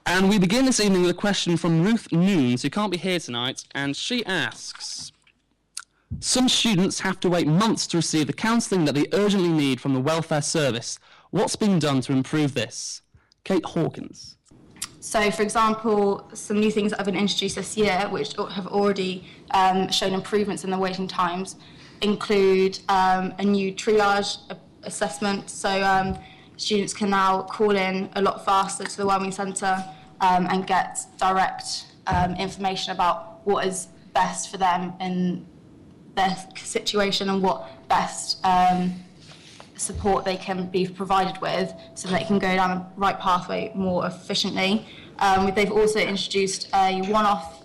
And we begin this evening with a question from Ruth Noons, who can't be here tonight, and she asks, some students have to wait months to receive the counselling that they urgently need from the welfare service. What's being done to improve this? Kate Hawkins. So, for example, some new things that have been introduced this year, which have already shown improvements in the waiting times, include a new triage assessment. So students can now call in a lot faster to the Wellbeing Centre and get direct information about what is best for them in their situation and what best support they can be provided with so they can go down the right pathway more efficiently. They've also introduced a one-off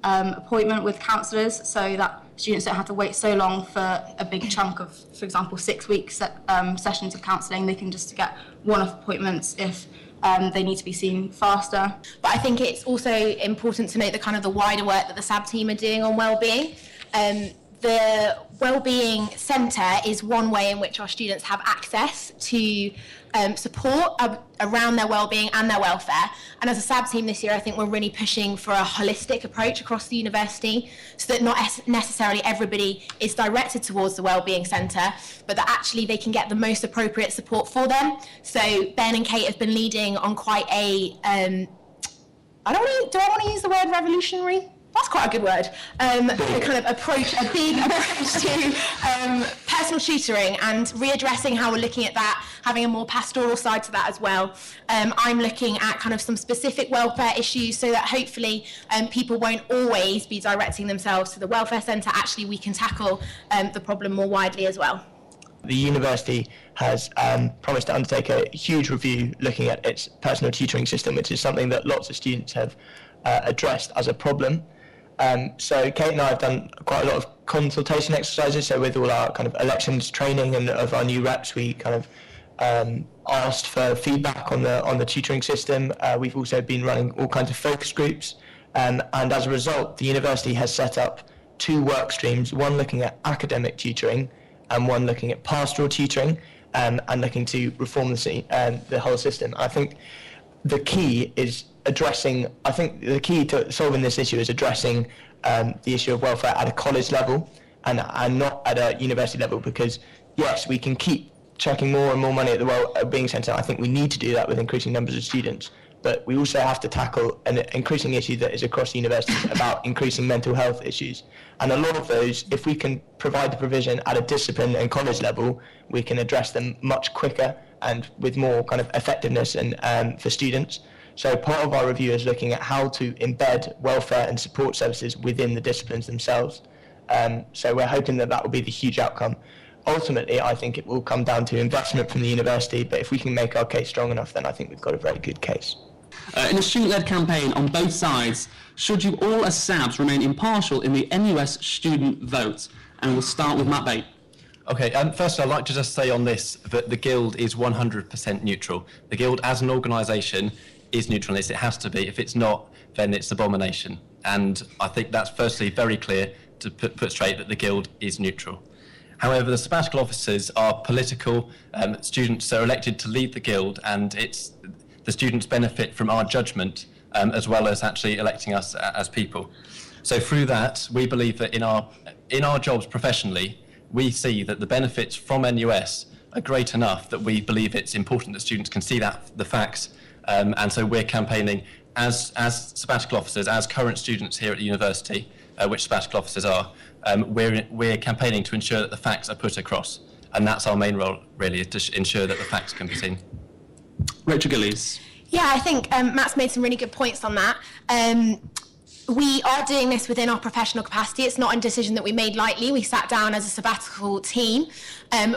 appointment with counsellors so that students don't have to wait so long for a big chunk of, for example, 6 weeks sessions of counselling. They can just get one-off appointments if they need to be seen faster. But I think it's also important to note the kind of the wider work that the Sabb team are doing on wellbeing. The Wellbeing Centre is one way in which our students have access to support around their wellbeing and their welfare. And as a Sabb team this year, I think we're really pushing for a holistic approach across the university so that not necessarily everybody is directed towards the Wellbeing Centre, but that actually they can get the most appropriate support for them. So Ben and Kate have been leading on quite a, do I want to use the word revolutionary? That's quite a good word. A kind of approach, a big approach to personal tutoring and readdressing how we're looking at that, having a more pastoral side to that as well. I'm looking at kind of some specific welfare issues so that hopefully people won't always be directing themselves to the welfare centre. Actually, we can tackle the problem more widely as well. The university has promised to undertake a huge review looking at its personal tutoring system, which is something that lots of students have addressed as a problem. So Kate and I have done quite a lot of consultation exercises. So with all our kind of elections training and of our new reps, we kind of asked for feedback on the tutoring system. We've also been running all kinds of focus groups, and as a result, the university has set up 2 work streams: one looking at academic tutoring, and one looking at pastoral tutoring, and looking to reform the whole system. I think the key to solving this issue is addressing the issue of welfare at a college level and not at a university level, because yes, we can keep chucking more and more money at the Wellbeing Centre. I think we need to do that with increasing numbers of students, but we also have to tackle an increasing issue that is across the universities about increasing mental health issues. And a lot of those, if we can provide the provision at a discipline and college level, we can address them much quicker and with more kind of effectiveness and for students. So part of our review is looking at how to embed welfare and support services within the disciplines themselves. So we're hoping that will be the huge outcome. Ultimately, I think it will come down to investment from the university, but if we can make our case strong enough, then I think we've got a very good case. In a student-led campaign on both sides, should you all as Sabbs remain impartial in the NUS student vote? And we'll start with Matt Bate. Okay, first I'd like to just say on this that the Guild is 100% neutral. The Guild as an organisation is neutral. It has to be. If it's not, then it's abomination. And I think that's firstly very clear to put straight that the Guild is neutral. However, the sabbatical officers are political. Students are elected to lead the Guild, and the students benefit from our judgment as well as actually electing us as people. So through that, we believe that in our jobs professionally, we see that the benefits from NUS are great enough that we believe it's important that students can see the facts. And so we're campaigning as sabbatical officers, as current students here at the university, which sabbatical officers are, we're campaigning to ensure that the facts are put across. And that's our main role, really, is to ensure that the facts can be seen. Rachael Gillies. Yeah, I think Matt's made some really good points on that. We are doing this within our professional capacity. It's not a decision that we made lightly. We sat down as a sabbatical team,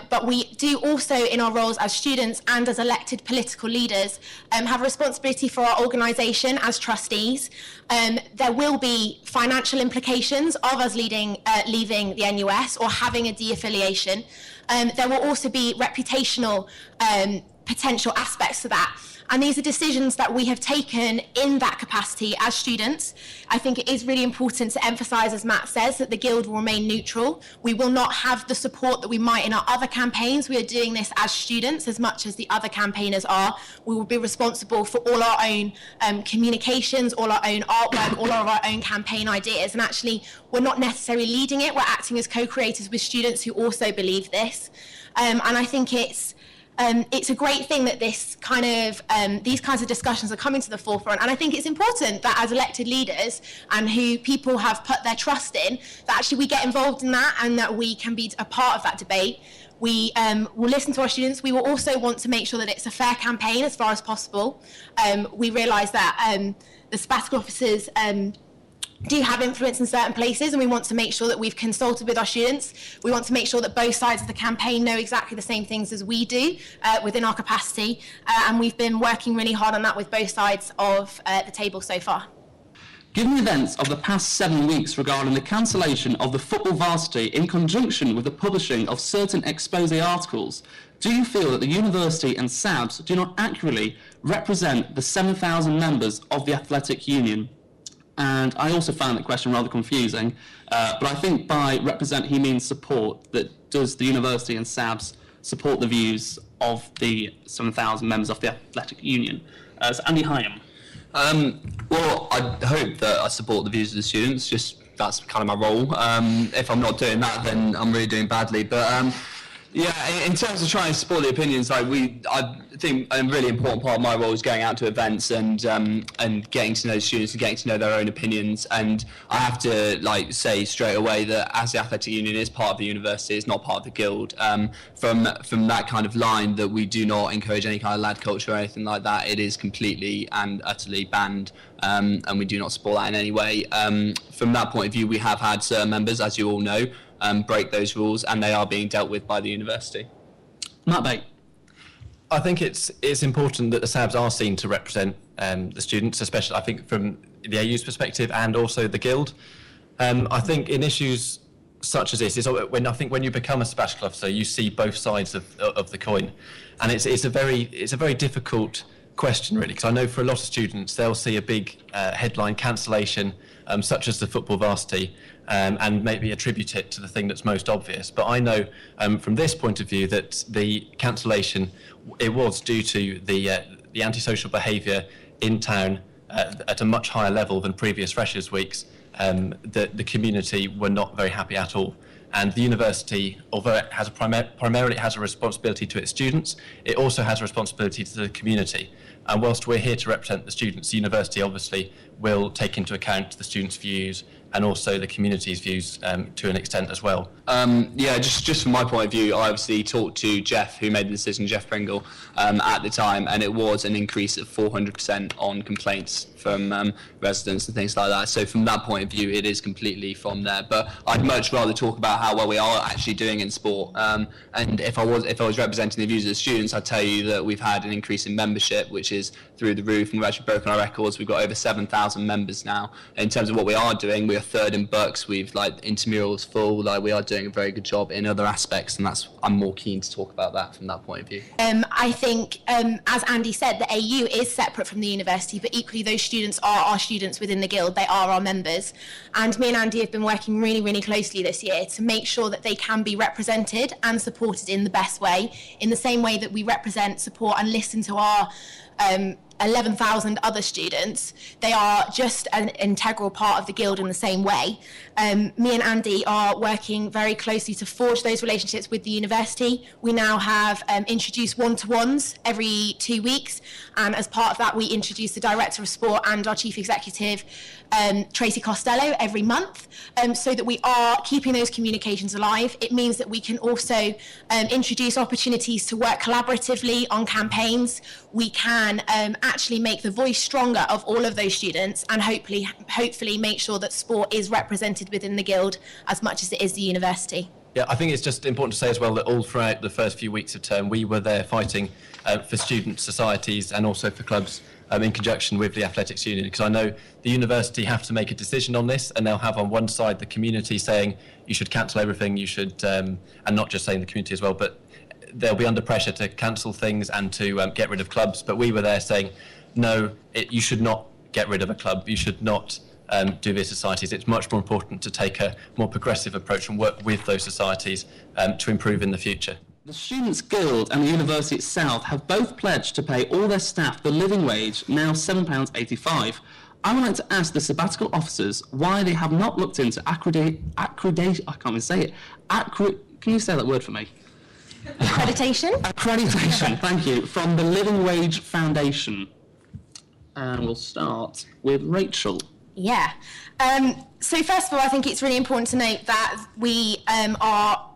but we do also, in our roles as students and as elected political leaders, have a responsibility for our organisation as trustees. There will be financial implications of us leaving the NUS or having a de-affiliation. There will also be reputational potential aspects to that. And these are decisions that we have taken in that capacity as students. I think it is really important to emphasise, as Matt says, that the Guild will remain neutral. We will not have the support that we might in our other campaigns. We are doing this as students as much as the other campaigners are. We will be responsible for all our own communications, all our own artwork, all of our own campaign ideas. And actually, we're not necessarily leading it. We're acting as co-creators with students who also believe this. And I think it's a great thing that this kind of these kinds of discussions are coming to the forefront, and I think it's important that as elected leaders and who people have put their trust in, that actually we get involved in that and that we can be a part of that debate. We will listen to our students. We will also want to make sure that it's a fair campaign as far as possible. We realise that the sabbatical officers do have influence in certain places, and we want to make sure that we've consulted with our students. We want to make sure that both sides of the campaign know exactly the same things as we do within our capacity, and we've been working really hard on that with both sides of the table so far. Given the events of the past 7 weeks regarding the cancellation of the football varsity in conjunction with the publishing of certain expose articles, do you feel that the university and Sabbs do not accurately represent the 7,000 members of the athletic union? And I also found that question rather confusing, but I think by represent he means support. That does the university and Sabbs support the views of the 7,000 members of the athletic union? So Andy Higham. Well, I hope that I support the views of the students. Just that's kind of my role. If I'm not doing that, then I'm really doing badly. But yeah, in terms of trying to support the opinions, I think a really important part of my role is going out to events and getting to know students and getting to know their own opinions. And I have to say straight away that as the athletic union is part of the university, it's not part of the guild. From that kind of line, that we do not encourage any kind of lad culture or anything like that. It is completely and utterly banned, and we do not support that in any way. From that point of view, we have had certain members, as you all know, break those rules, and they are being dealt with by the university. Matt Bate. I think it's important that the Sabbs are seen to represent the students, especially I think from the AU's perspective and also the Guild. I think in issues such as this, when you become a sabbatical officer, you see both sides of the coin, and it's a very difficult question really, because I know for a lot of students they'll see a big headline cancellation, such as the football varsity, and maybe attribute it to the thing that's most obvious. But I know from this point of view that the cancellation, it was due to the antisocial behaviour in town at a much higher level than previous Freshers' Weeks. The community were not very happy at all. And the university, although it has primarily has a responsibility to its students, it also has a responsibility to the community. And whilst we're here to represent the students, the university obviously will take into account the students' views and also the community's views to an extent as well. Yeah, just from my point of view, I obviously talked to Jeff, who made the decision, Jeff Pringle, at the time, and it was an increase of 400% on complaints from residents and things like that. So from that point of view, it is completely from there. But I'd much rather talk about how well we are actually doing in sport. And if I was representing the views of the students, I'd tell you that we've had an increase in membership, which is through the roof, and we've actually broken our records. We've got over 7,000 members now. In terms of what we are doing, we are third in books. We've intramurals full. We are doing a very good job in other aspects, and I'm more keen to talk about that from that point of view. I think, as Andy said, the AU is separate from the university, but equally those students are our students within the Guild. They are our members, and me and Andy have been working really, really closely this year to make sure that they can be represented and supported in the best way, in the same way that we represent, support and listen to our 11,000 other students. They are just an integral part of the Guild in the same way. Me and Andy are working very closely to forge those relationships with the university. We now have introduced one-to-ones every 2 weeks, and as part of that we introduce the Director of Sport and our Chief Executive, Tracy Costello, every month, so that we are keeping those communications alive. It means that we can also introduce opportunities to work collaboratively on campaigns. We can actually make the voice stronger of all of those students, and hopefully make sure that sport is represented within the Guild as much as it is the university. Yeah, I think it's just important to say as well that all throughout the first few weeks of term, we were there fighting for student societies and also for clubs in conjunction with the athletics union, because I know the university have to make a decision on this, and they'll have on one side the community saying you should cancel everything, you should, and not just saying the community as well, but they'll be under pressure to cancel things and to get rid of clubs. But we were there saying, no, you should not get rid of a club. You should not do this societies. It's much more important to take a more progressive approach and work with those societies to improve in the future. The Students' Guild and the university itself have both pledged to pay all their staff the living wage, now £7.85. I would like to ask the sabbatical officers why they have not looked into accreditation. I can't even say it. Can you say that word for me? Accreditation? Accreditation, thank you, from the Living Wage Foundation. And we'll start with Rachel. Yeah. So first of all, I think it's really important to note that we are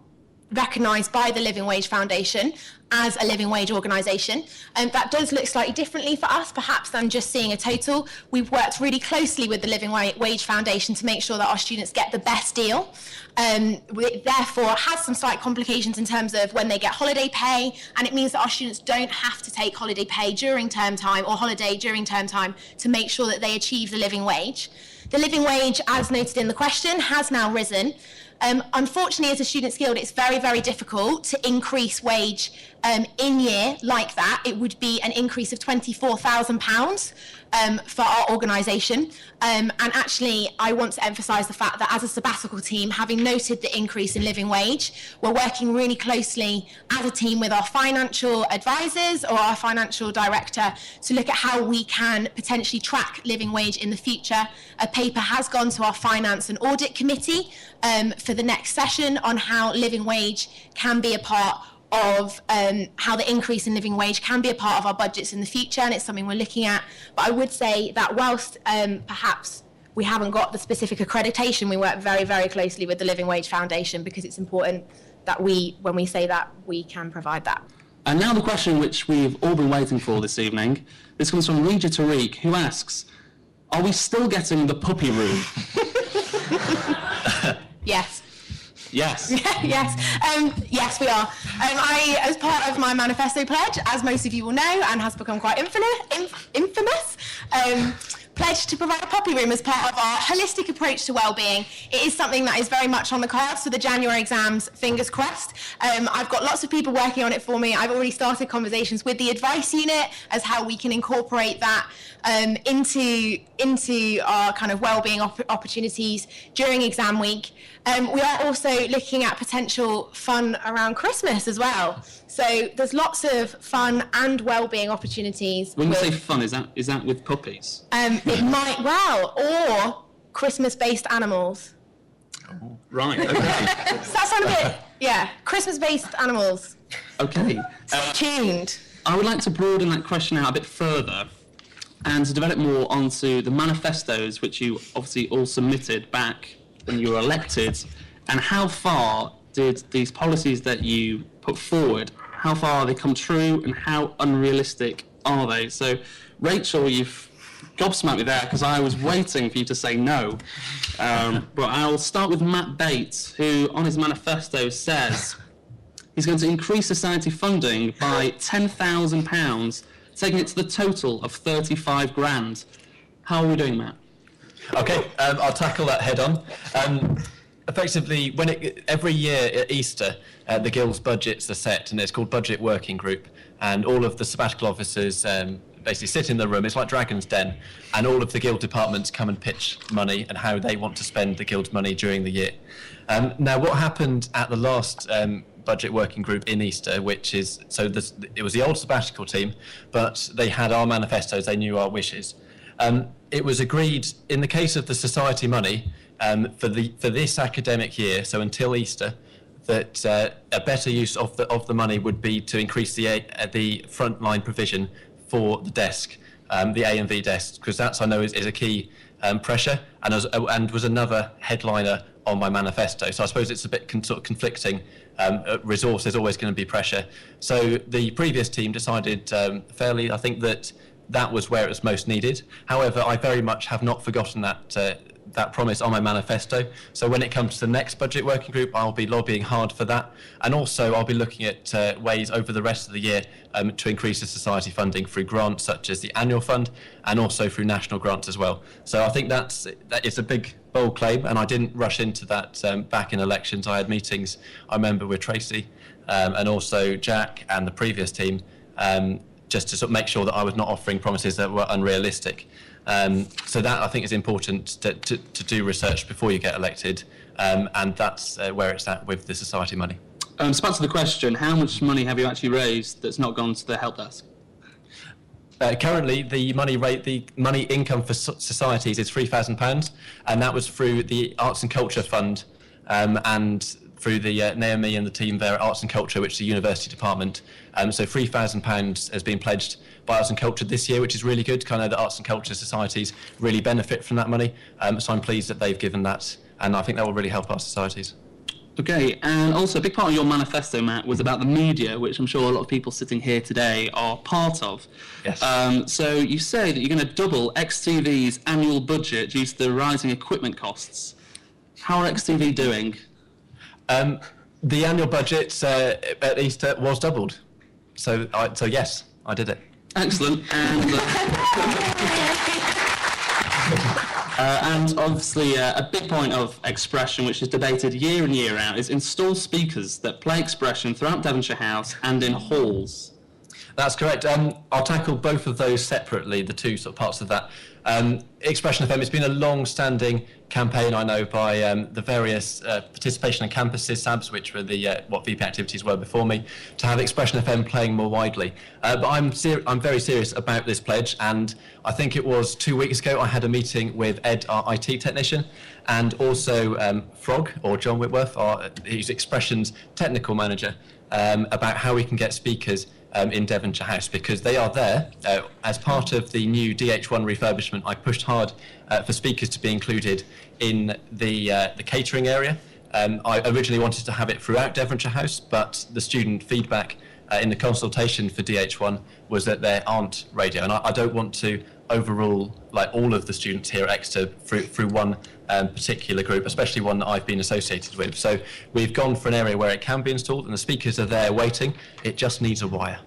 recognised by the Living Wage Foundation as a living wage organisation. That does look slightly differently for us, perhaps, than just seeing a total. We've worked really closely with the Living Wage Foundation to make sure that our students get the best deal. It therefore has some slight complications in terms of when they get holiday pay, and it means that our students don't have to take holiday pay during term time or holiday during term time to make sure that they achieve the living wage. The living wage, as noted in the question, has now risen. Unfortunately, as a Students' Guild, it's very, very difficult to increase wage in year like that. It would be an increase of £24,000 for our organisation. And actually, I want to emphasise the fact that as a sabbatical team, having noted the increase in living wage, we're working really closely as a team with our financial advisors or our financial director to look at how we can potentially track living wage in the future. A paper has gone to our Finance and Audit Committee for the next session on how living wage can be a part of how the increase in living wage can be a part of our budgets in the future, and it's something we're looking at. But I would say that whilst perhaps we haven't got the specific accreditation, we work very, very closely with the Living Wage Foundation because it's important that when we say that, we can provide that. And now the question which we've all been waiting for this evening. This comes from Regia Tariq, who asks, are we still getting the puppy room? Yes. Yes. Yes, we are. I, as part of my manifesto pledge, as most of you will know, and has become quite infamous, pledged to provide a puppy room as part of our holistic approach to wellbeing. It is something that is very much on the cards for the January exams, fingers crossed. I've got lots of people working on it for me. I've already started conversations with the advice unit as how we can incorporate that into our kind of wellbeing opportunities during exam week. We are also looking at potential fun around Christmas as well. So there's lots of fun and wellbeing opportunities. When you say fun, is that with puppies? It might, or Christmas-based animals. Oh, right, okay. Does that sound a bit, yeah, Christmas-based animals. Okay. Tuned. I would like to broaden that question out a bit further and to develop more onto the manifestos which you obviously all submitted back when you were elected, and how far did these policies that you put forward, how far have they come true and how unrealistic are they? So, Rachel, you've gobsmacked me there because I was waiting for you to say no. But I'll start with Matt Bate, who on his manifesto says he's going to increase society funding by £10,000, taking it to the total of 35 grand. How are we doing, Matt? Okay, I'll tackle that head on. Effectively, every year at Easter, the Guild's budgets are set, and it's called Budget Working Group, and all of the sabbatical officers basically sit in the room. It's like Dragon's Den, and all of the Guild departments come and pitch money and how they want to spend the Guild's money during the year. Now, what happened at the last Budget Working Group in Easter, which is, it was the old sabbatical team, but they had our manifestos, they knew our wishes. It was agreed, in the case of the society money, for this academic year, so until Easter, that a better use of the money would be to increase the frontline provision for the desk, the A&V desk, because that's, I know, is a key pressure, and was another headliner on my manifesto. So I suppose it's a bit sort of conflicting. Resource is always going to be pressure. So the previous team decided fairly, I think, that was where it was most needed. However, I very much have not forgotten that that promise on my manifesto. So when it comes to the next budget working group, I'll be lobbying hard for that. And also I'll be looking at ways over the rest of the year to increase the society funding through grants such as the annual fund and also through national grants as well. So I think that is a big, bold claim, and I didn't rush into that back in elections. I had meetings, I remember, with Tracy and also Jack and the previous team, just to sort of make sure that I was not offering promises that were unrealistic. So that, I think, is important to do research before you get elected, and that's where it's at with the society money. So back to the question, how much money have you actually raised that's not gone to the help desk? Currently, the money income for societies is £3,000, and that was through the Arts and Culture Fund and through the Naomi and the team there at Arts and Culture, which is the university department. So £3,000 has been pledged by Arts and Culture this year, which is really good. Kind of the Arts and Culture societies really benefit from that money. So I'm pleased that they've given that, and I think that will really help our societies. Okay, and also a big part of your manifesto, Matt, was about the media, which I'm sure a lot of people sitting here today are part of. Yes. So you say that you're going to double XTV's annual budget due to the rising equipment costs. How are XTV doing? The annual budget at least was doubled. So yes, I did it. Excellent. And obviously a big point of Expression, which is debated year in, year out, is install speakers that play Expression throughout Devonshire House and in halls. That's correct. I'll tackle both of those separately, the two sort of parts of that. Expression FM, it's been a long-standing campaign, I know, by the various participation and campuses, Sabbs, which were the what VP activities were before me, to have Expression FM playing more widely. But I'm very serious about this pledge, and I think it was 2 weeks ago I had a meeting with Ed, our IT technician, and also Frog, or John Whitworth, who's Expression's technical manager, about how we can get speakers in Devonshire House, because they are there as part of the new DH1 refurbishment. I pushed hard for speakers to be included in the catering area. I originally wanted to have it throughout Devonshire House, but the student feedback in the consultation for DH1 was that there aren't radio, and I don't want to overrule like all of the students here at Exeter through one particular group, especially one that I've been associated with. So we've gone for an area where it can be installed, and the speakers are there waiting. It just needs a wire.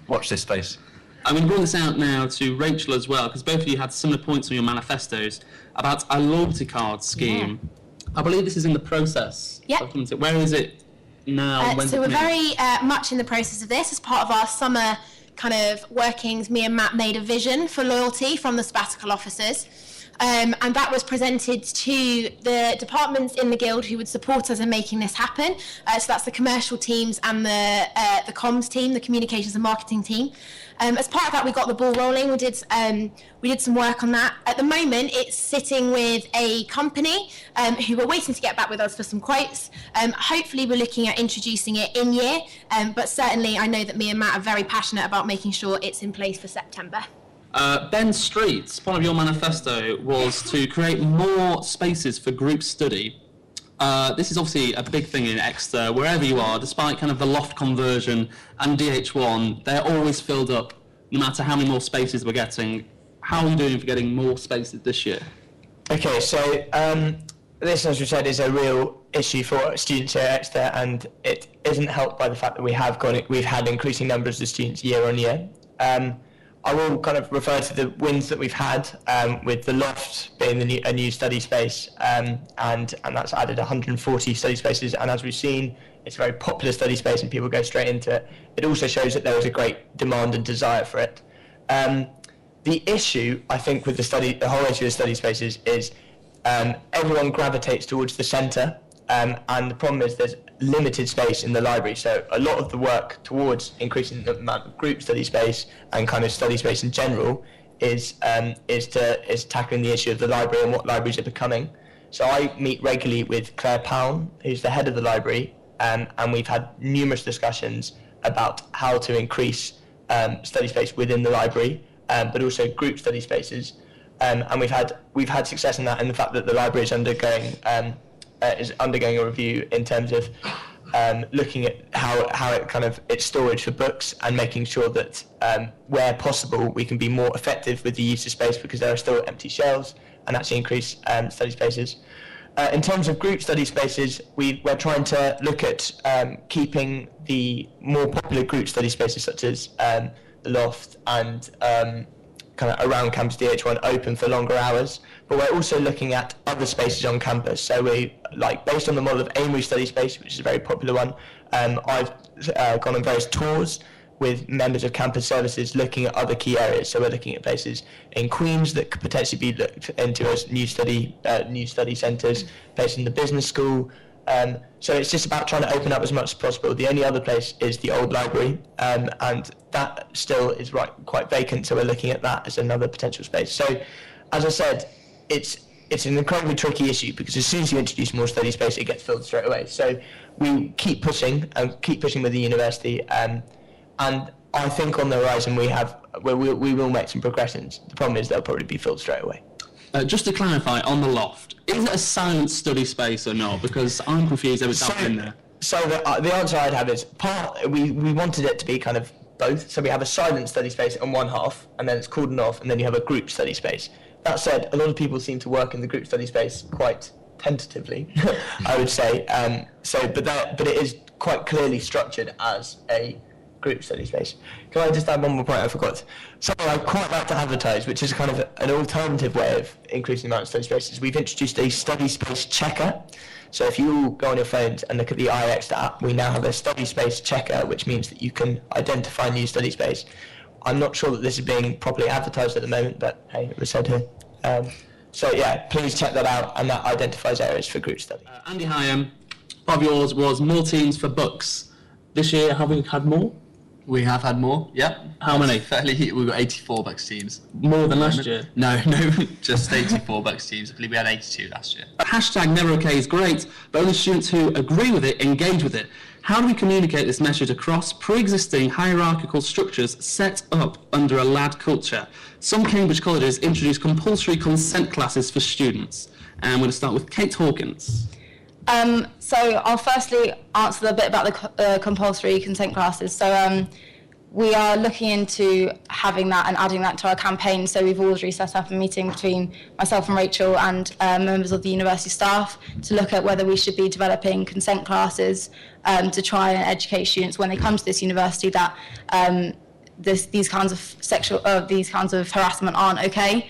Watch this space. I'm going to bring this out now to Rachael as well, because both of you had similar points on your manifestos about a loyalty card scheme. Yeah. I believe this is in the process. Yep. Where is it now? So we're very much in the process of this. As part of our summer kind of workings, me and Matt made a vision for loyalty from the Sabbatical officers. And that was presented to the departments in the Guild who would support us in making this happen. So that's the commercial teams and the comms team, the communications and marketing team. As part of that, we got the ball rolling. We did some work on that. At the moment, it's sitting with a company who are waiting to get back with us for some quotes. Hopefully, we're looking at introducing it in year, but certainly I know that me and Matt are very passionate about making sure it's in place for September. Ben Street's part of your manifesto was to create more spaces for group study. This is obviously a big thing in Exeter, wherever you are, despite kind of the loft conversion and DH1, they're always filled up, no matter how many more spaces we're getting. How are you doing for getting more spaces this year? Okay, so this, as we said, is a real issue for students here at Exeter, and it isn't helped by the fact that we've had increasing numbers of students year on year. I will kind of refer to the wins that we've had, with the loft being a new study space, and that's added 140 study spaces. And as we've seen, it's a very popular study space and people go straight into it. It also shows that there is a great demand and desire for it. The issue, I think, with the whole issue of study spaces is everyone gravitates towards the centre, and the problem is there's limited space in the library, so a lot of the work towards increasing the amount of group study space and kind of study space in general is tackling the issue of the library and what libraries are becoming. So I meet regularly with Claire Powell, who's the head of the library, and we've had numerous discussions about how to increase study space within the library, but also group study spaces, and we've had success in that, and the fact that the library is undergoing a review in terms of looking at how it kind of its storage for books, and making sure that where possible we can be more effective with the use of space, because there are still empty shelves and actually increase study spaces. In terms of group study spaces, we're trying to look at keeping the more popular group study spaces such as the loft and kind of around campus DH1 open for longer hours, but we're also looking at other spaces on campus. So we, like, based on the model of Amory Study Space, which is a very popular one, I've gone on various tours with members of campus services looking at other key areas. So we're looking at places in Queens that could potentially be looked into as new study centres, places in the business school. So it's just about trying to open up as much as possible. The only other place is the old library, and that still is quite vacant, so we're looking at that as another potential space. So, as I said, it's an incredibly tricky issue because as soon as you introduce more study space, it gets filled straight away. So we keep pushing with the university, and I think on the horizon we will make some progressions. The problem is they'll probably be filled straight away. Just to clarify, on the loft, is it a silent study space or not? Because I'm confused every time I'm in there. So the answer I'd have is we wanted it to be kind of both. So we have a silent study space on one half, and then it's cordoned off, and then you have a group study space. That said, a lot of people seem to work in the group study space quite tentatively, I would say. But it is quite clearly structured as a group study space. Can I just add one more point I forgot? Something I'd quite like to advertise, which is kind of an alternative way of increasing the amount of study spaces. We've introduced a study space checker. So if you go on your phones and look at the iX app, we now have a study space checker, which means that you can identify new study space. I'm not sure that this is being properly advertised at the moment, but hey, it was said here. So yeah, please check that out, and that identifies areas for group study. Andy Higham, part of yours was more teams for books. This year, have we had more? We have had more, yeah. How many? We've got 84 Bucks teams. More than last year? No, just 84 Bucks teams. I believe we had 82 last year. Hashtag Never Okay is great, but only students who agree with it engage with it. How do we communicate this message across pre-existing hierarchical structures set up under a lad culture? Some Cambridge colleges introduce compulsory consent classes for students. And we're going to start with Kate Hawkins. So I'll firstly answer a bit about the compulsory consent classes. So we are looking into having that and adding that to our campaign. So we've already set up a meeting between myself and Rachael and members of the university staff to look at whether we should be developing consent classes to try and educate students when they come to this university that these kinds of harassment aren't okay.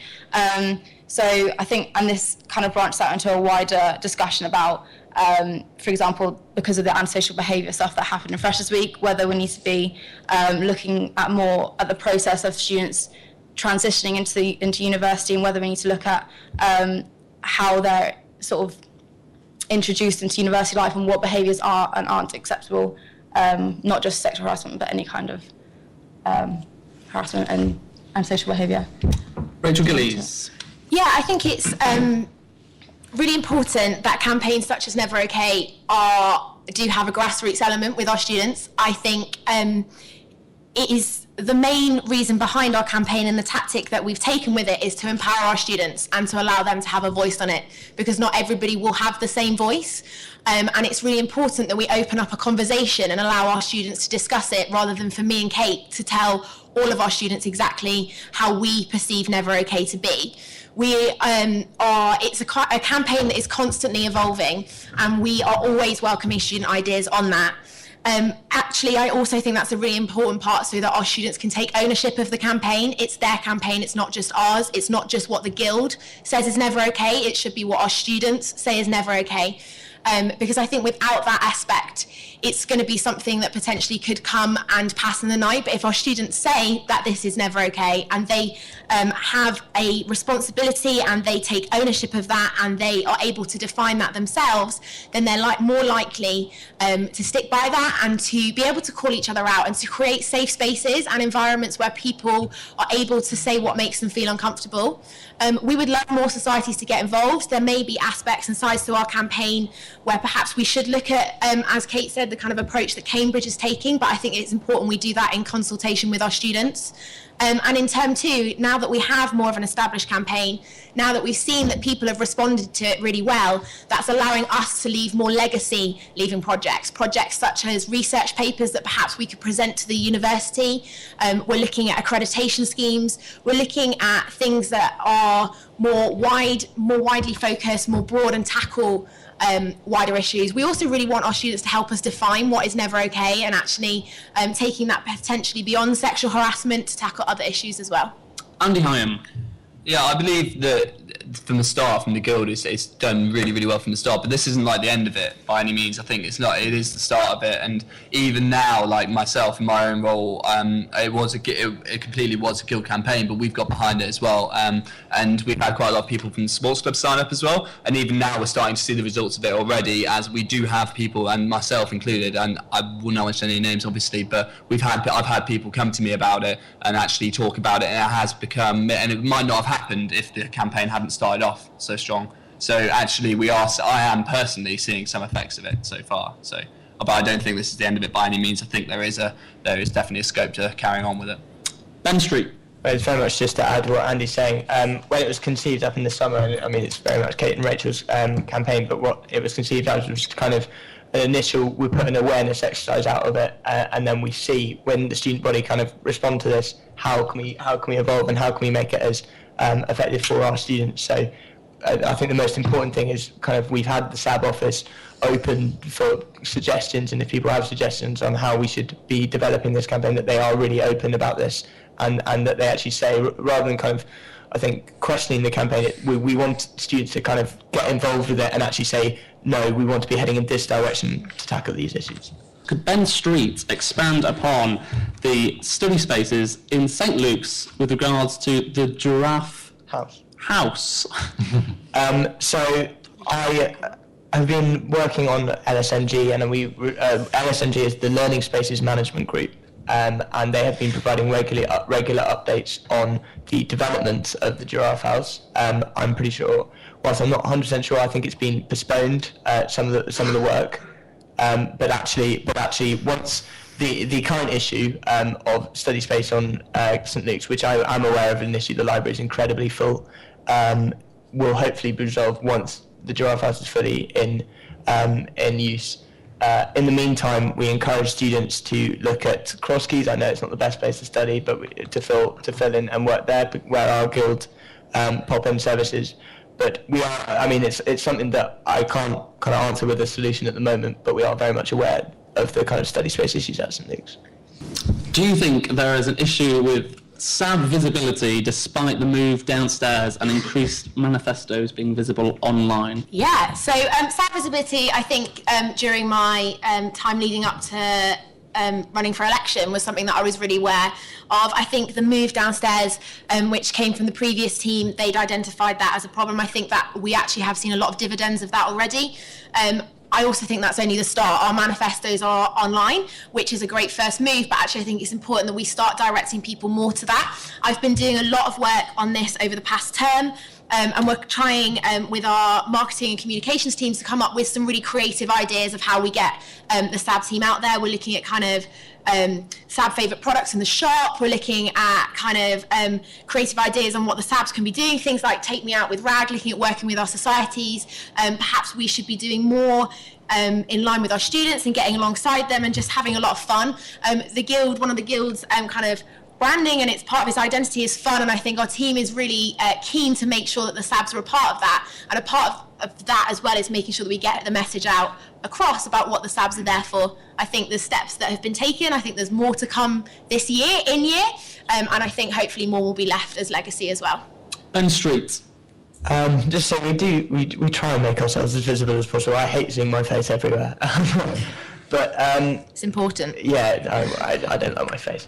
So I think, and this kind of branches out into a wider discussion about, for example, because of the antisocial behaviour stuff that happened in Freshers Week, whether we need to be looking at more at the process of students transitioning into university, and whether we need to look at how they're sort of introduced into university life and what behaviours are and aren't acceptable, not just sexual harassment, but any kind of harassment and antisocial behaviour. Rachael Gillies. Yeah, I think it's really important that campaigns such as Never Okay do have a grassroots element with our students. I think it is the main reason behind our campaign, and the tactic that we've taken with it is to empower our students and to allow them to have a voice on it, because not everybody will have the same voice. And it's really important that we open up a conversation and allow our students to discuss it, rather than for me and Kate to tell all of our students exactly how we perceive Never Okay to be. It's a campaign that is constantly evolving, and we are always welcoming student ideas on that. Actually, I also think that's a really important part, so that our students can take ownership of the campaign. It's their campaign, it's not just ours. It's not just what the Guild says is never okay, it should be what our students say is never okay. Because I think without that aspect, it's going to be something that potentially could come and pass in the night. But if our students say that this is never okay, and they have a responsibility and they take ownership of that, and they are able to define that themselves, then they're more likely to stick by that and to be able to call each other out and to create safe spaces and environments where people are able to say what makes them feel uncomfortable. We would love more societies to get involved. There may be aspects and sides to our campaign where perhaps we should look at, as Kate said, the kind of approach that Cambridge is taking, but I think it's important we do that in consultation with our students. And in term 2, now that we have more of an established campaign, now that we've seen that people have responded to it really well, that's allowing us to leave more legacy leaving projects such as research papers that perhaps we could present to the university. We're looking at accreditation schemes. We're looking at things that are more widely focused, more broad, and tackle wider issues. We also really want our students to help us define what is never okay, and actually taking that potentially beyond sexual harassment to tackle other issues as well. Andy Higham. Yeah, I believe that from the start, from the Guild, it's done really, really well from the start. But this isn't like the end of it by any means. I think it is the start of it. And even now, like myself in my own role, it completely was a Guild campaign, but we've got behind it as well. And we've had quite a lot of people from the sports club sign up as well. And even now, we're starting to see the results of it already, as we do have people, and myself included. And I will not mention any names, obviously, but I've had people come to me about it and actually talk about it, and it has become, and it might not have happened if the campaign hadn't started off so strong. So actually I am personally seeing some effects of it so far. So, but I don't think this is the end of it by any means. I think there is definitely a scope to carrying on with it. Ben Street. Well, it's very much just to add what Andy's saying. When it was conceived up in the summer, I mean, it's very much Kate and Rachel's campaign, but what it was conceived as was kind of an initial, we put an awareness exercise out of it, and then we see when the student body kind of respond to this, how can we evolve and how can we make it as effective for our students. So I think the most important thing is kind of we've had the Sabb office open for suggestions, and if people have suggestions on how we should be developing this campaign, that they are really open about this, and that they actually say, rather than kind of, I think, questioning the campaign, we want students to kind of get involved with it and actually say, no, we want to be heading in this direction to tackle these issues. Could Ben Street expand upon the study spaces in St Luke's with regards to the Giraffe House? So I have been working on LSMG, and LSMG is the Learning Spaces Management Group, and they have been providing regular updates on the development of the Giraffe House. I'm pretty sure, whilst I'm not 100% sure, I think it's been postponed, some of the work. But actually, once the current issue of study space on St Luke's, which I'm aware of, an issue, the library is incredibly full, will hopefully be resolved once the Giraffe House is fully in use. In the meantime, we encourage students to look at cross keys. I know it's not the best place to study, but to fill in and work there, where our Guild pop-in services. But we are, I mean, it's something that I can't kind of answer with a solution at the moment, but we are very much aware of the kind of study space issues at St Luke's. Do you think there is an issue with Sabb visibility despite the move downstairs and increased manifestos being visible online? Yeah, so Sabb visibility, I think during my time leading up to running for election was something that I was really aware of. I think the move downstairs, which came from the previous team, they'd identified that as a problem. I think that we actually have seen a lot of dividends of that already. I also think that's only the start. Our manifestos are online, which is a great first move, but actually I think it's important that we start directing people more to that. I've been doing a lot of work on this over the past term, and we're trying with our marketing and communications teams to come up with some really creative ideas of how we get the Sabb team out there. We're looking at kind of Sabb favourite products in the shop. We're looking at kind of creative ideas on what the Sabbs can be doing, things like Take Me Out with RAG, looking at working with our societies. Perhaps we should be doing more in line with our students and getting alongside them and just having a lot of fun. The Guild, one of the Guild's kind of branding and it's part of its identity is fun, and I think our team is really keen to make sure that the Sabbs are a part of that, and a part of that as well is making sure that we get the message out across about what the Sabbs are there for. I think there's steps that have been taken. I think there's more to come this year, and I think hopefully more will be left as legacy as well. Ben Street. Just so we try and make ourselves as visible as possible. I hate seeing my face everywhere. But It's important. yeah, I don't like my face.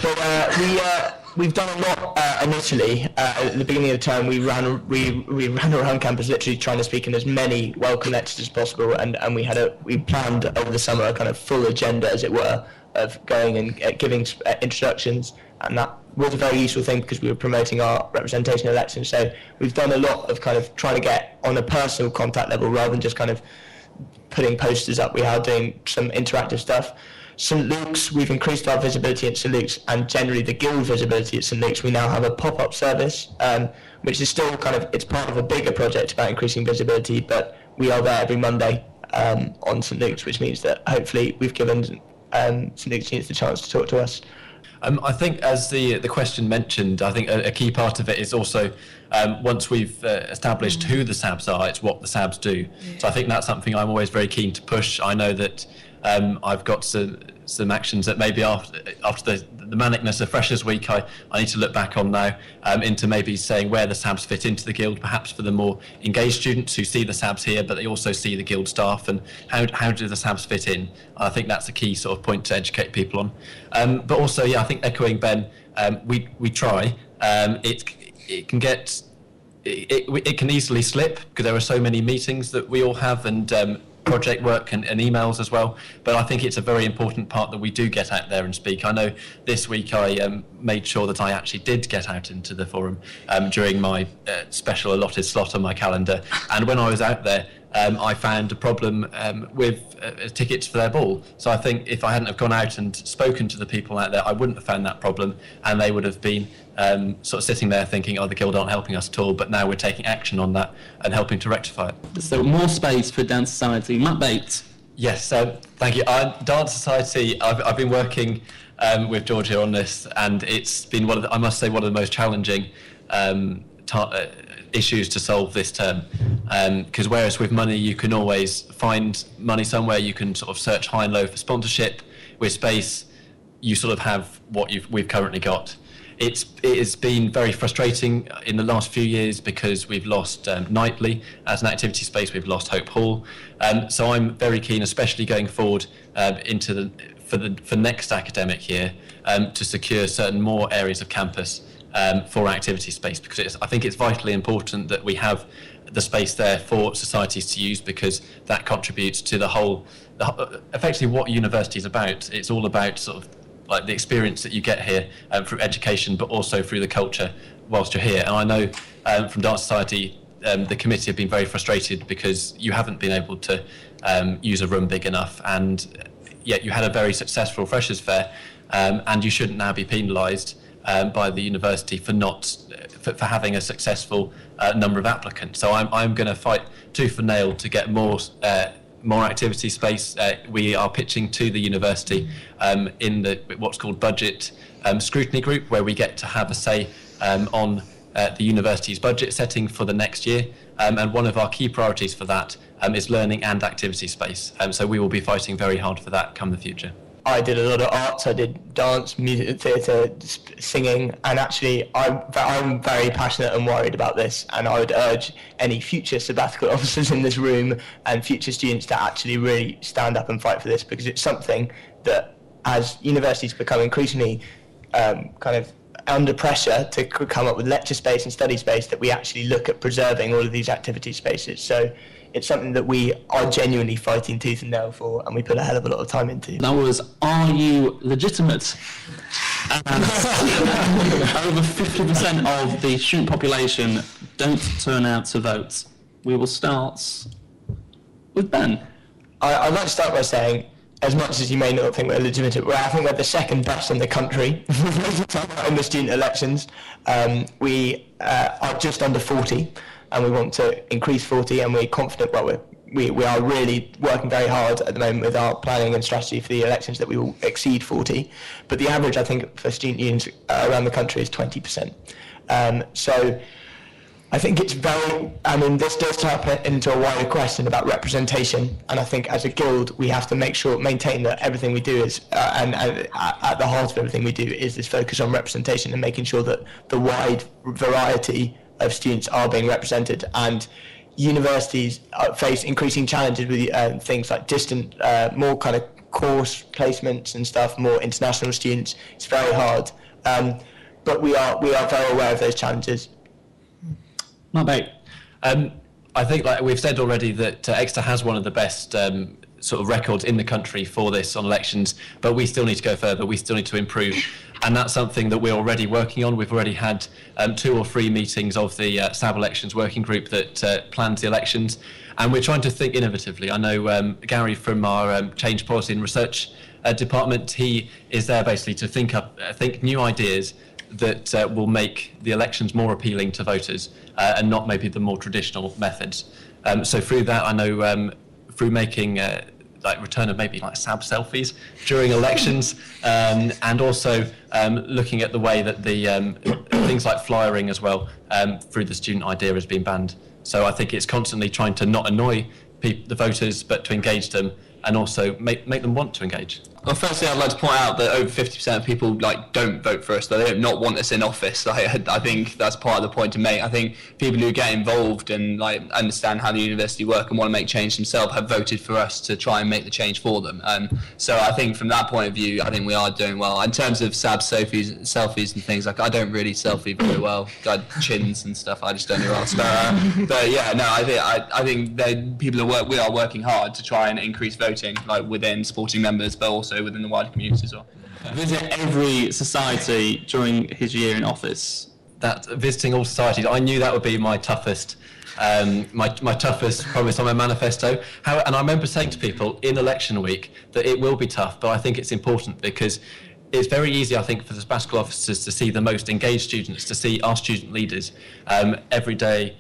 But we've done a lot initially. At the beginning of the term, we ran around campus literally trying to speak in as many welcome lectures as possible, and we planned over the summer a kind of full agenda, as it were, of going and giving introductions, and that was a very useful thing because we were promoting our representation elections. So we've done a lot of kind of trying to get on a personal contact level rather than just kind of putting posters up. We are doing some interactive stuff. St Luke's, we've increased our visibility at St Luke's and generally the guild visibility at St Luke's. We now have a pop-up service, which is still kind of, it's part of a bigger project about increasing visibility, but we are there every Monday on St Luke's, which means that hopefully we've given St Luke's students the chance to talk to us. I think, as the question mentioned, I think a key part of it is also once we've established who the Sabbs are, it's what the Sabbs do. So I think that's something I'm always very keen to push. I know that I've got some actions that maybe after the manicness of Freshers Week, I need to look back on now into maybe saying where the Sabbs fit into the guild, perhaps for the more engaged students who see the Sabbs here, but they also see the guild staff, and how do the Sabbs fit in? I think that's a key sort of point to educate people on. But also, yeah, I think echoing Ben, we try. It can get it can easily slip because there are so many meetings that we all have and project work and emails as well, but I think it's a very important part that we do get out there and speak. I know this week I made sure that I actually did get out into the forum during my special allotted slot on my calendar, and when I was out there I found a problem with tickets for their ball. So I think if I hadn't have gone out and spoken to the people out there, I wouldn't have found that problem, and they would have been sort of sitting there thinking, oh, the guild aren't helping us at all, but now we're taking action on that and helping to rectify it. So more space for Dance Society. Matt Bate. Yes, thank you. Dance Society, I've been working with George here on this, and it's been I must say, one of the most challenging issues to solve this term, because whereas with money you can always find money somewhere, you can sort of search high and low for sponsorship. With space, you sort of have what we've currently got. It has been very frustrating in the last few years because we've lost Nightly as an activity space, we've lost Hope Hall. So I'm very keen, especially going forward for next academic year, to secure certain more areas of campus for activity space, because I think it's vitally important that we have the space there for societies to use, because that contributes to the whole, effectively what university is about. It's all about sort of like the experience that you get here through education, but also through the culture whilst you're here. And I know from Dance Society, the committee have been very frustrated because you haven't been able to use a room big enough, and yet you had a very successful Freshers' Fair, and you shouldn't now be penalised by the university for having a successful number of applicants. So I'm going to fight tooth and nail to get more activity space. We are pitching to the university in what's called budget scrutiny group, where we get to have a say on the university's budget setting for the next year. And one of our key priorities for that is learning and activity space. So we will be fighting very hard for that come the future. I did a lot of arts. I did dance, music, theatre, singing, and actually I'm very passionate and worried about this, and I would urge any future sabbatical officers in this room and future students to actually really stand up and fight for this, because it's something that, as universities become increasingly kind of under pressure to come up with lecture space and study space, that we actually look at preserving all of these activity spaces. So it's something that we are genuinely fighting tooth and nail for, and we put a hell of a lot of time into. That was, are you legitimate? Over 50% of the student population don't turn out to vote. We will start with Ben. I'd like to start by saying, as much as you may not think we're legitimate, I think we're the second best in the country in the student elections. We are just under 40. And we want to increase 40, and we're confident, we are really working very hard at the moment with our planning and strategy for the elections that we will exceed 40. But the average, I think, for student unions around the country is 20%. So I think it's this does tap into a wider question about representation, and I think as a guild we have to maintain that everything we do is, and at the heart of everything we do is this focus on representation and making sure that the wide variety of students are being represented. And universities face increasing challenges with things like distant, more kind of course placements and stuff, more international students. It's very hard, but we are very aware of those challenges. Matt Bate. I think, like we've said already, that Exeter has one of the best sort of records in the country for this on elections, but we still need to go further. We still need to improve, and that's something that we're already working on. We've already had 2 or 3 meetings of the Sabb elections working group that plans the elections, and we're trying to think innovatively. I know Gary from our Change Policy and Research department, he is there basically to think new ideas that will make the elections more appealing to voters and not maybe the more traditional methods. So through that, I know through making like return of maybe like Sabb selfies during elections, and also looking at the way that the things like flyering as well through the student idea has been banned. So I think it's constantly trying to not annoy the voters, but to engage them and also make them want to engage. Well, firstly, I'd like to point out that over 50% of people don't vote for us. They don't not want us in office. I think that's part of the point to make. I think people who get involved and understand how the university work and want to make change themselves have voted for us to try and make the change for them. So I think from that point of view, I think we are doing well. In terms of Sabb selfies and things, like I don't really selfie very well. Got chins and stuff. I just don't know else. But yeah, no, I think that we are working hard to try and increase voting, like within supporting members, but also within the wider community as well. Visit every society during his year in office. That visiting all societies, I knew that would be my toughest, my toughest promise on my manifesto. And I remember saying to people in election week that it will be tough, but I think it's important because it's very easy, I think, for the sabbatical officers to see the most engaged students, to see our student leaders every day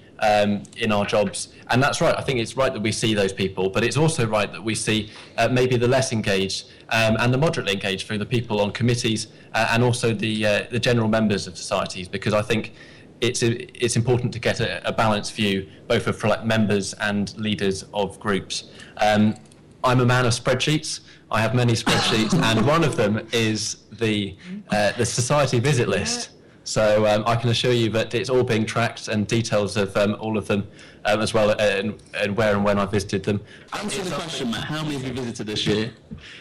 in our jobs. And that's right. I think it's right that we see those people, but it's also right that we see maybe the less engaged and the moderately engaged through the people on committees and also the general members of societies, because I think it's important to get a balanced view both of like members and leaders of groups. I'm a man of spreadsheets. I have many spreadsheets, and one of them is the society visit list. So I can assure you that it's all being tracked and details of all of them as well, and where and when I visited them. Answer the question, Matt. How many have you visited this year?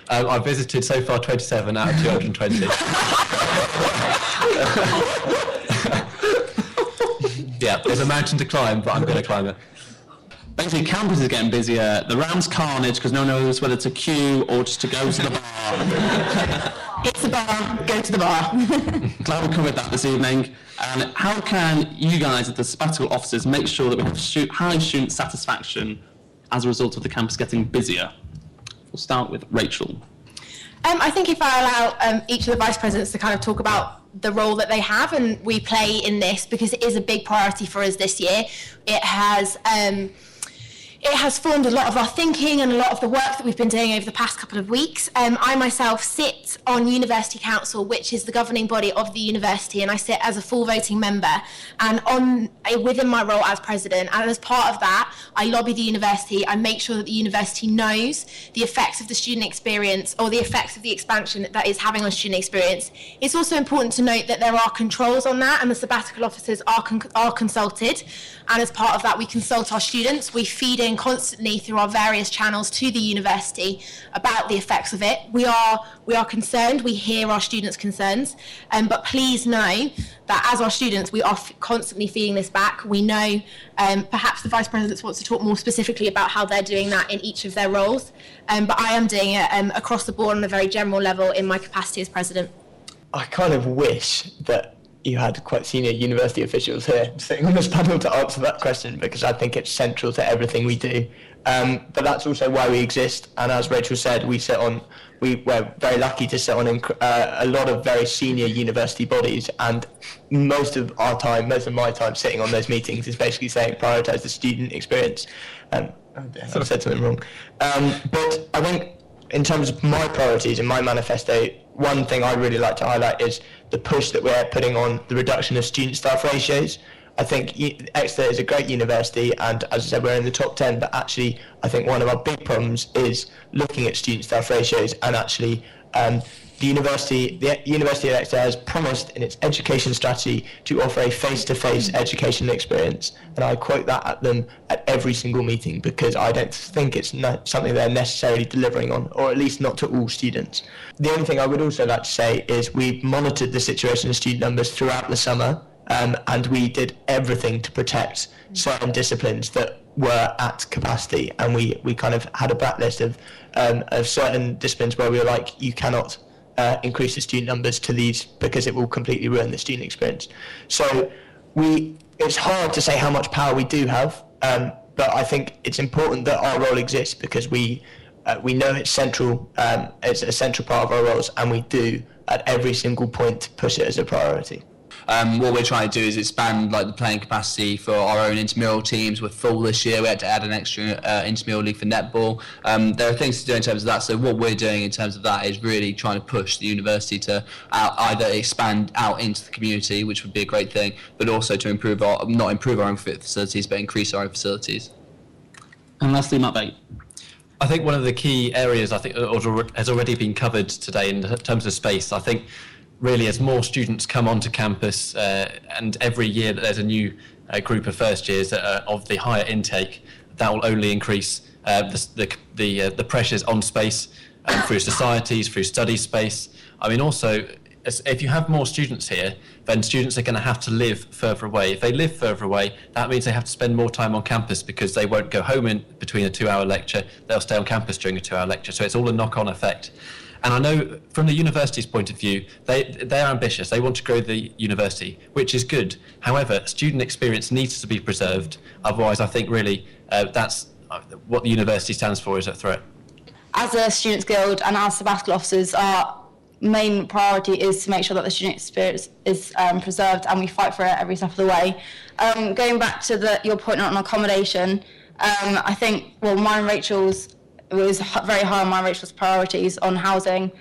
I've visited so far 27 out of 220. Yeah, there's a mountain to climb, but I'm going to climb it. Basically, campus is getting busier. The round's carnage because no one knows whether to queue or just to go to the bar. It's a bar, go to the bar. Glad we covered that this evening. And how can you guys, as the sabbatical officers, make sure that we have high student satisfaction as a result of the campus getting busier? We'll start with Rachael. I think if I allow each of the vice presidents to kind of talk about the role that they have and we play in this, because it is a big priority for us this year. It has formed a lot of our thinking and a lot of the work that we've been doing over the past couple of weeks. I myself sit on University Council, which is the governing body of the university, and I sit as a full voting member. And within my role as president, and as part of that, I lobby the university. I make sure that the university knows the effects of the student experience or the effects of the expansion that is having on student experience. It's also important to note that there are controls on that, and the sabbatical officers are consulted. And as part of that, we consult our students. We feed in constantly through our various channels to the university about the effects of it. We are concerned. We hear our students' concerns, but please know that as our students, we are constantly feeding this back. We know perhaps the vice presidents want to talk more specifically about how they're doing that in each of their roles, but I am doing it across the board on a very general level in my capacity as president. I kind of wish that you had quite senior university officials here sitting on this panel to answer that question, because I think it's central to everything we do. But that's also why we exist. And as Rachael said, we're very lucky to sit on a lot of very senior university bodies, and most of my time sitting on those meetings is basically saying prioritise the student experience. I've said something wrong. But I think in terms of my priorities in my manifesto, one thing I'd really like to highlight is the push that we're putting on the reduction of student-staff ratios. I think Exeter is a great university, and as I said, we're in the top 10, but actually I think one of our big problems is looking at student-staff ratios, and actually the University of Exeter has promised in its education strategy to offer a face-to-face education experience, and I quote that at them at every single meeting, because I don't think it's something they're necessarily delivering on, or at least not to all students. The only thing I would also like to say is we've monitored the situation of student numbers throughout the summer, and we did everything to protect certain disciplines that were at capacity, and we kind of had a blacklist of certain disciplines where we were like, you cannot increase the student numbers to these because it will completely ruin the student experience. So it's hard to say how much power we do have, but I think it's important that our role exists, because we know it's central. It's a central part of our roles, and we do at every single point push it as a priority. What we're trying to do is expand the playing capacity for our own intramural teams. We're full this year. We had to add an extra intramural league for netball. There are things to do in terms of that. So what we're doing in terms of that is really trying to push the university to either expand out into the community, which would be a great thing, but also to not improve our own facilities, but increase our own facilities. And lastly, Matt Bate. I think one of the key areas has already been covered today in terms of space. I think really as more students come onto campus, and every year that there's a new group of first years of the higher intake, that will only increase the pressures on space through societies, through study space. I mean, also, if you have more students here, then students are going to have to live further away. If they live further away, that means they have to spend more time on campus, because they won't go home in between a 2-hour lecture. They'll stay on campus during a 2-hour lecture. So it's all a knock-on effect. And I know from the university's point of view, they're ambitious. They want to grow the university, which is good. However, student experience needs to be preserved. Otherwise, I think really that's what the university stands for is a threat. As a Students' Guild and as sabbatical officers, our main priority is to make sure that the student experience is preserved, and we fight for it every step of the way. Going back to your point on accommodation, I think, mine and Rachael's, it was very high on mine and Rachael's priorities on housing,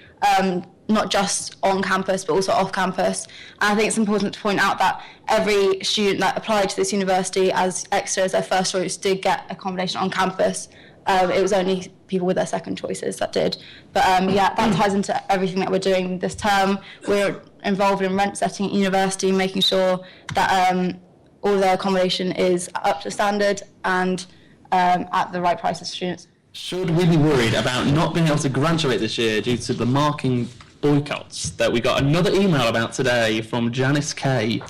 not just on campus but also off campus. And I think it's important to point out that every student that applied to this university as Exeter as their first choice did get accommodation on campus. It was only people with their second choices that did. But that ties into everything that we're doing this term. We're involved in rent setting at university, making sure that all of their accommodation is up to standard and at the right price for students. Should we be worried about not being able to graduate this year due to the marking boycotts that we got another email about today from Janice Kay?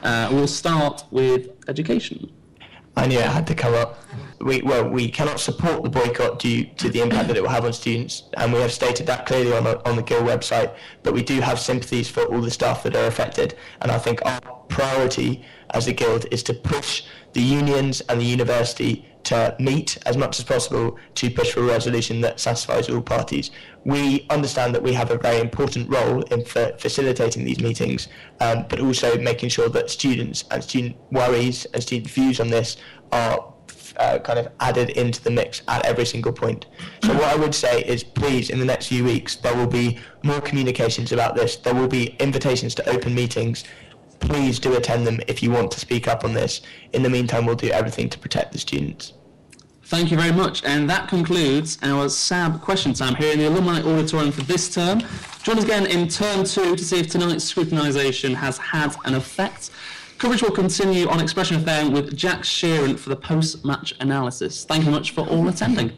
We'll start with education. I knew it had to come up. We cannot support the boycott due to the impact that it will have on students, and we have stated that clearly on the Guild website, but we do have sympathies for all the staff that are affected, and I think our priority as a Guild is to push the unions and the university to meet as much as possible to push for a resolution that satisfies all parties. We understand that we have a very important role in facilitating these meetings, but also making sure that students and student worries and student views on this are kind of added into the mix at every single point. So what I would say is, please, in the next few weeks, there will be more communications about this. There will be invitations to open meetings. Please do attend them if you want to speak up on this. In the meantime, we'll do everything to protect the students. Thank you very much, and that concludes our Sabb question time here in the Alumni Auditorium for this term. Join us again in term 2 to see if tonight's scrutinisation has had an effect. Coverage will continue on Expression FM with Jack Sheeran for the post-match analysis. Thank you much for all attending.